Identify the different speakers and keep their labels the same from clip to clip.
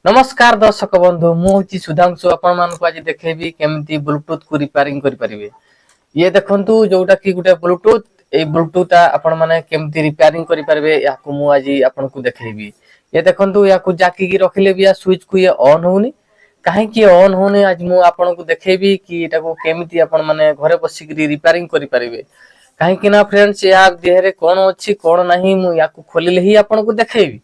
Speaker 1: नमस्कार दर्शक बंधु मुझे सुधांशु आपण मानक आज देखेबी केमती ब्लूटूथ को रिपेयरिंग करि परिबे। ये देखंतु जोटा कि गुटे ब्लूटूथ ए ब्लूटूथ आपण माने केमती रिपेयरिंग करि परिबे याकु मु आज आपण को देखेबी। ये देखंतु याकु जाकी की रखिले बिया स्विच को ये ऑन होनी काहे कि ऑन होने आज मु आपण को देखेबी कि एटा को केमती आपण माने घरे बसी कि रिपेयरिंग करि परिबे। काहे कि ना फ्रेंड्स या देहरे कोन अछि कोन नाही मु याकु खोलिले ही आपण को देखेबी।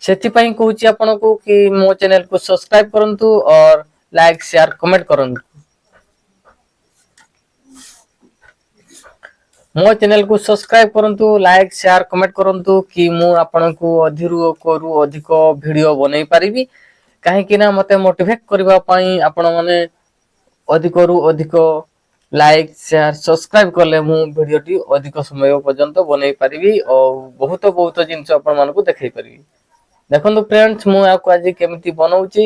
Speaker 1: सेथिपाई कहूची आपण को कि मो चैनल को सब्सक्राइब करंतु और लाइक शेयर कमेंट करंतु। मो चैनल को सब्सक्राइब करंतु लाइक शेयर कमेंट करंतु कि मु आपण को अधिरु करू अधिक वीडियो बनै परिबी। काहे कि ना मते मोटिवेट करबा पई आपण माने अधिक रु अधिक लाइक शेयर सब्सक्राइब करले मु वीडियो टी अधिक समय पर्यंत बनै परिबी और बहुत जिंस आपण मान को देखै परिबी। देखो फ्रेंड्स मु याको आज केमिति बनाउची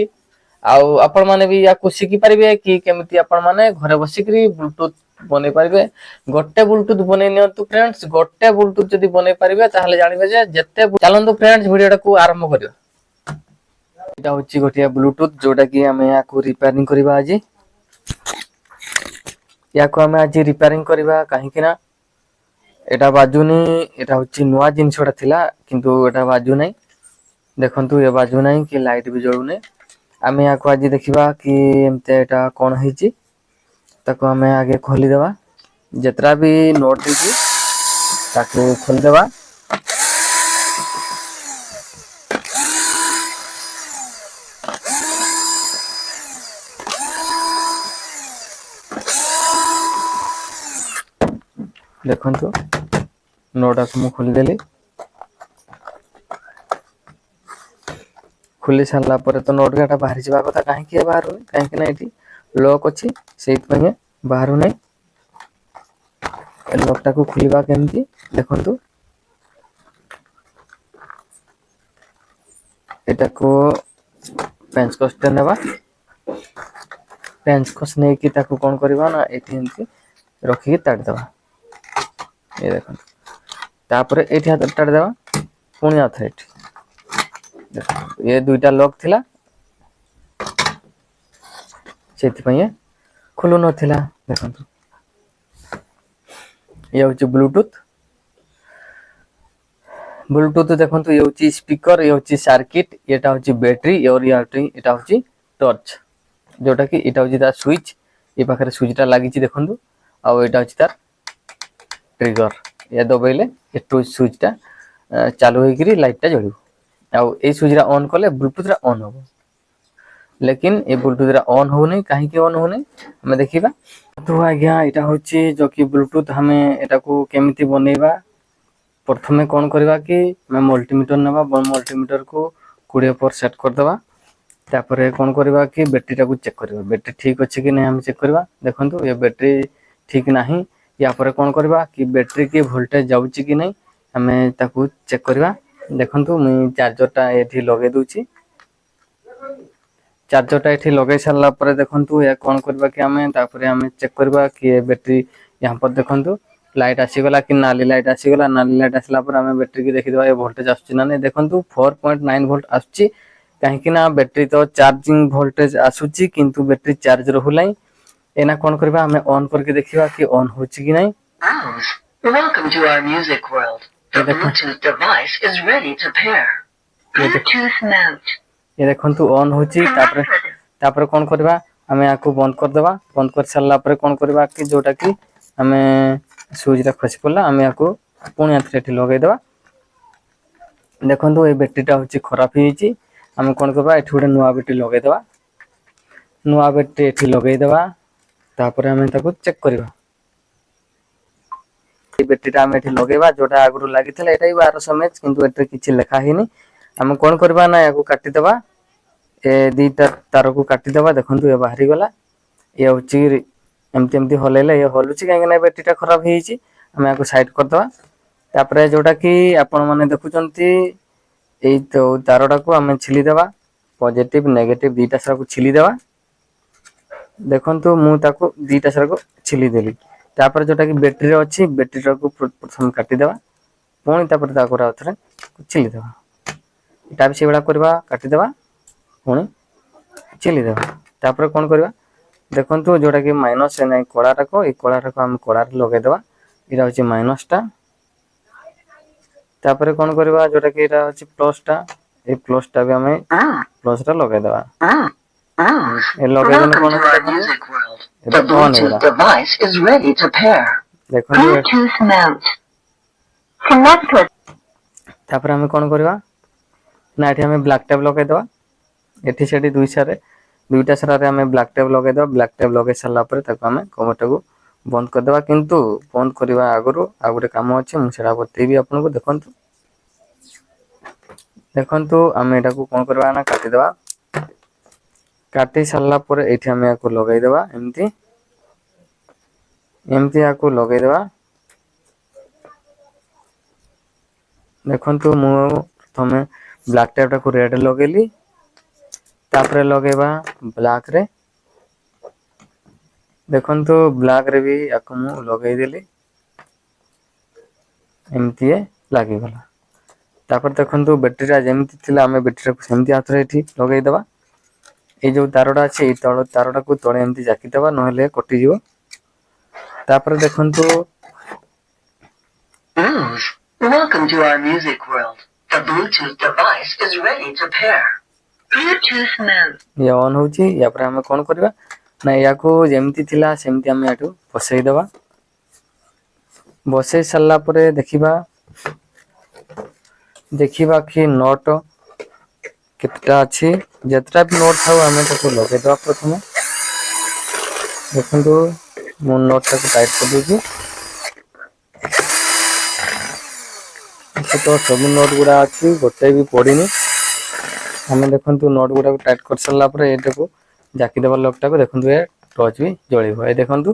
Speaker 1: आउ आपण माने भी याको सिखि परिबे कि केमिति आपण माने घरे बसिकरी ब्लूटूथ बनै परिबे। गोटे ब्लूटूथ बनै नियंतु फ्रेंड्स गोटे ब्लूटूथ जदी बनै परिबे ताहले जानिबे जे जत्ते चलंतु फ्रेंड्स वीडियोटा को आरंभ करियो। एटा होची गोटिया ब्लूटूथ जोटा कि हमें याको रिपेयरिंग करबा आज याको हमें आज रिपेयरिंग करबा काहे कि ना एटा बाजुनी एटा होची नवा जिंसटा थिला किंतु एटा बाजू नै देखंतु ये बाजू नहीं कि लाइट भी जळु नै। आमे याको आज देखिबा कि एमते एटा कोन हिची ताको हमें आगे खोली देबा जेतरा भी नोट हिची ताको खोल देबा। देखंतु नोटा को मु खोली देली खुली सारा पर तो नोट गाटा बाहर जावा कथा काहे कि बाहर नै काहे कि ना एठी लॉक अछि सेत पय बाहर नै लॉक टा को खुलीबा केमती देखंतु एटा को पेंच कस्ट नेबा पेंच कस नै कि ताको कोन करबा ना एठी एंती रखि के ताड़ देबा। ये देखंतु तापर एठी हाथ ताड़ देबा पुणी आथरे एठी ये दुईटा लॉक थिला सेति पय खुलु न थिला। देखंतु ये होची ब्लूटूथ ब्लूटूथ देखंतु ये होची स्पीकर ये होची सर्किट एटा होची बैटरी और एटा होची टॉर्च जोटा कि एटा होची ता स्विच ए पाखरे स्विचटा लागिची देखंतु आ एटा होची तार ट्रिगर ये दबैले ए टू स्विचटा चालू होइकरी लाइटटा जळिबो आउ ए स्विच रा ऑन करले ब्लूटूथ रा ऑन होबो लेकिन ए ब्लूटूथ रा ऑन हो नै काहे कि ऑन हो नै हमें देखिबा। तो आज्ञा एटा होची जो कि ब्लूटूथ हमें एटा को केमिति बनेबा प्रथमे कोन करबा कि मैं मल्टीमीटर नेबा मल्टीमीटर को 20 पर सेट कर देबा तापरे कोन करबा कि बैटरी टा को चेक करबा बैटरी ठीक अछि कि नै हम चेक करबा। देखंतु ये बैटरी ठीक नाही या पर कोन करबा कि बैटरी के वोल्टेज जाउची कि नै हमें ताको चेक करबा। देखंतु मैं चार्जर टा एठी लगे दूची चार्जर टा एठी लगे सारला पर देखंतु या कोन करबा कि हमें तापरे हमें चेक करबा कि बैटरी यहां पर देखंतु लाइट आसी गला कि नाली लाइट आसी गला नाली लाइट आसला पर हमें बैटरी की देखि देबा ये वोल्टेज आछी ना नै। देखंतु 4.9 वोल्ट आछी काहे कि ना बैटरी तो चार्जिंग वोल्टेज आसुची किंतु बैटरी चार्ज रहउलाई एना कोन करबा हमें ऑन करके देखिबा कि ऑन होची कि नै।
Speaker 2: Welcome to our music world. The Bluetooth device is ready to pair. Bluetooth mode.
Speaker 1: ये देखंतु ऑन होची तापर कोन करबा हमें आको बंद कर देबा बंद कर सारला पर कोन करबा कि जोटा कि हमें स्विच रा खसी पड़ला हमें आको पुणी आथरे एठी लगे देबा। देखंतु ए बैटरी टा होची खराब हिची हमें कोन करबा एठी उडे नुवा बैटरी लगे देबा नुवा बैटरी एठी लगे देबा तापर हमें ताको चेक करबा। बैटरी टा हम एठी लगेबा जोटा आगुरु लागितला एटाई 1200 एमएच किंतु एटे किछि लेखा हिनी हम कोन करबा ना याको काटी देबा ए दीटा तार को काटी देबा। देखंतु ये बाहरी गला ये होची एमती एमती हलेले ये हलुची काहे ना बैटरी टा खराब हिची हम याको साइड कर देबा। तापरे जोटा कि आपण माने देखुचंती एई तो तारडा को हम छिली देबा पॉजिटिव नेगेटिव दीटा सारा को छिली देबा। देखंतु मु ताको दीटा सारा को छिली देली तापर जोटा कि बैटरी रे अछि बैटरी को प्रथम काटी देबा पुणी तापर ताको राथरे छिली देबा एटा भी सेबडा करबा काटी देबा पुणी चलीदेवा तापर कौन करवा देखो जोटा कि माइनस है ना कलाटाक ये कलाटाक आम कलार लगेदेवा यहाँ हूँ माइनसटा तापर कौन करवा जोटा कि यहाँ हूँ प्लसटा ये प्लसटा भी आम प्लसटा लगेदेवा लगेदेले कौन देखो तापर आम कौन करवा ना ये आम ब्लैक टेप लगेदेवा एठी सेठी दुईटा सारा आम ब्लैक टेप लगेदेवा ब्लैक टेप लगे सारा आम कवर्टा को बंद करदेवा किंतु बंद करने आगु आ गोटे कम अच्छे मुझे बतेबी आपको देखु आम यहाँ को कौन करवा ना काटिदेवा काटी सारा पर ये आम या लगेदेवा एमती एमती या लगेदेवा देखु मु प्रथम ब्लैक टेप टाक रेड लगेली तापर लगेबा ब्लैक रे देखु ब्लैक रे भी याको मु लगेदेली एमती लगिगला तापर देखु बैटेरी जमती थी आम बैटेरी को सेमती हाथ ये लगेदेवा ये जो तारटा अच्छे ये तारटा को तले एमती जाकीदेवा ना कटिज तापर देखु
Speaker 2: Welcome to our music world. The Bluetooth device is ready to pair. Bluetooth mode.
Speaker 1: ये ऑन होची या पर हम कोन करबा ना या को जेमती थिला सेमती हम याटू बसई देबा बसई सल्ला परे देखिबा कि नोट कितना अच्छी जतरा भी नोट थाउ हमें ताको लगे दवा प्रथम देखंतु मो नोट टाको टाइट कर दोजी तो सब नोट गुड़ा अच्छी गोटे भी पड़ीनी हमें देखु नोट गुड़ा को टाइट कर सारा पर ये जाकीदेवा लकटा को देखु ये टर्च भी जलिब ये देखु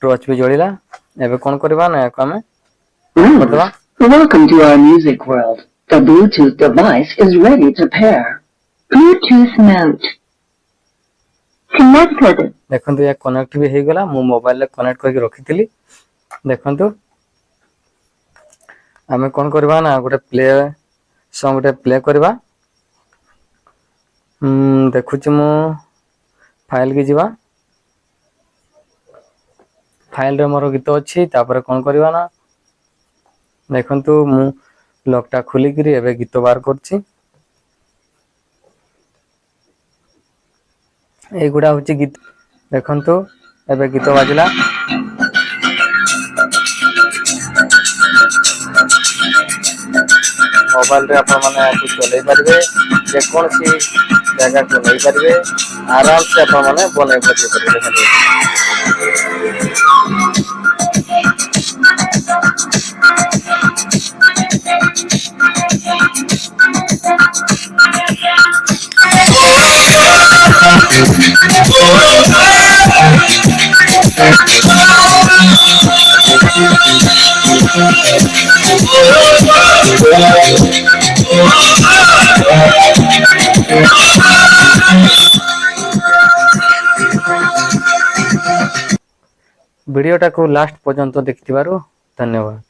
Speaker 1: टर्च भी जलिला एबे कौन करवा ना याको हमें करदवा
Speaker 2: Welcome to our music world. The Bluetooth device is ready to pair. Bluetooth mode. Connected.
Speaker 1: देखु या कनेक्ट भी हो गला मो मोबाइल रे कनेक्ट करके रखितली देखु आमे कौन करवा ना गोटे प्ले सॉन्ग गोटे प्ले करवा देखुची मु फाइल की जीवा फाइल रे मोर गीत अच्छी तापर कौन करवा ना देखंतु मु लॉकटा खुली करी एबे गीत बार करची ए गुडा होची गीत देखंतु एबे गीत बाजिला मोबाइल रे अपन माने आपको चले पारबे जे कौन सी जगह को नहीं पारबे आराम से अपन माने बने बजे पारबे वीडियोटा को लास्ट पर्यंत देखिथिबारु धन्यवाद।